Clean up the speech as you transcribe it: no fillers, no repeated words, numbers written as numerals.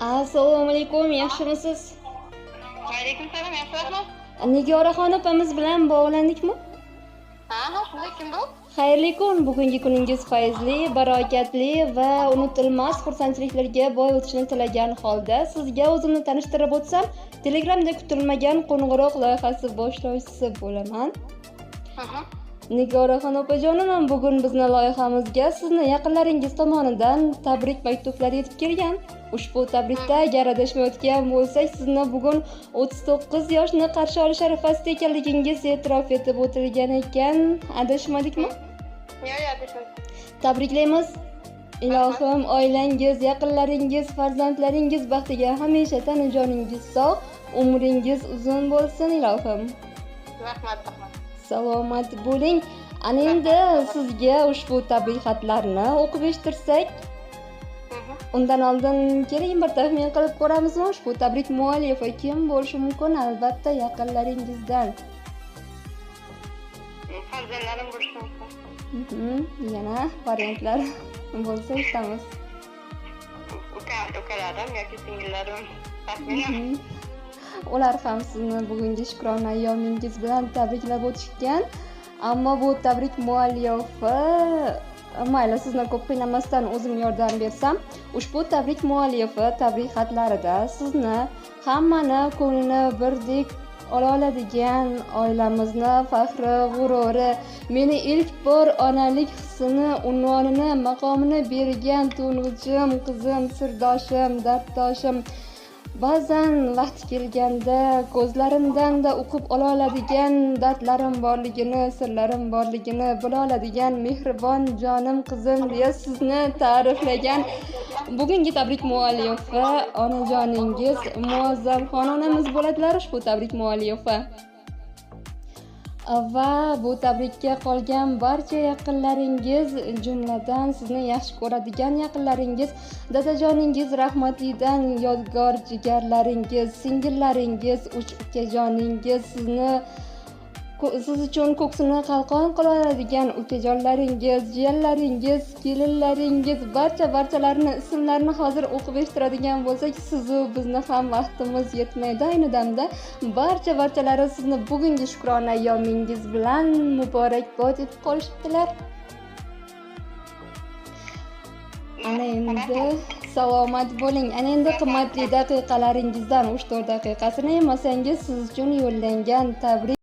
Assalomu alaykum, yaxshimisiz? Alaykum salom, yaxshilarmi? Nigoraxon opamiz bilan bog'landikmi? Ha, shunday. Kim bu? Xayrli kun, bugungi kuningiz fayzli, barakatli va unutilmas xursandchiliklarga boy o'tishini tilagan holda sizga o'zimni tanishtirib o'tsam, Telegramda kutilmagan qo'ng'iroq loyihasi boshlovchisi bo'laman. Nigoraxon opajonim, bugun bizni loyihamizga sizni yaqinlaringiz tomonidan tabrik maktublari yetib kelgan. Ushbu tabrikda agar adashmayotgan bo'lsak, sizni bugun 39 yoshni qarshi olish arafasida ekanligingiz e'tirof etib o'tilgan ekan. Adashmadikmi? Yo'q, adashmadim. Tabriklaymiz. Ilohim, oilangiz, yaqinlaringiz, farzandlaringiz baxtiga hamisha tanajoningiz sog', umringiz uzun bo'lsin, ilohim. Rahmat. Salomat bo'ling. Ana endi sizga ushbu tabrik xatlarni o'qib eshittirsak, undan oldin keling bir taxmin qilib ko'ramizmi? Ushbu tabrik muallifi kim bo'lishi mumkin? Albatta, yaqinlaringizdan. Farzandlarim bo'lishi mumkin. Yana variantlar bo'lsa eshitamiz. Ukalarim yoki singillarim. Taxminan. Ular ham sizni bugungi shukrona ayyomingiz bilan tabriklab o'tishgan. Ammo bu tabrik muallifi, mayli sizni ko'p qiynamasdan o'zim yordam bersam, ushbu tabrik muallifi tabrik xatlarida sizni hammani ko'nglini birdek ola oladigan, oilamizni faxri, g'ururi, meni ilk bor onalik hissini, unvonini, maqomini bergan to'ng'ichim, qizim, sirdoshim, darddoshim, ba'zan vaqti kelganda ko'zlarimdan-da o'qib ola oladigan dardlarim borligini, sirlarim borligini bila oladigan mehribon jonim qizim deya sizni ta'riflagan bugungi tabrik muallifi onajoningiz Muazzamxon onamiz bo'ladilar. Ushbu tabrik muallifi va bu tabrikka qolgan barcha yaqinlaringiz, jumladan sizni yaxshi ko'radigan yaqinlaringiz, dadajoningiz, rahmatlidan yodgor jigarlaringiz, singillaringiz, uch ukajoningiz, siz uchun ko'ksini qalqon qila oladigan ukajonlaringiz, jiyanlaringiz, kelinlaringiz, barchalarini ismlarini hozir o'qib eshittiradigan bo'lsak, sizu bizni ham vaqtimiz yetmaydi. Ayni damda barchalari sizni bugungi shukrona ayyomingiz bilan muborakbod etib qolishibdilar. Ana endi salomat bo'ling. Ana endi qimmatli daqiqalaringizdan 3-4 daqiqasini yemasangiz siz uchun yo'llangan tabrik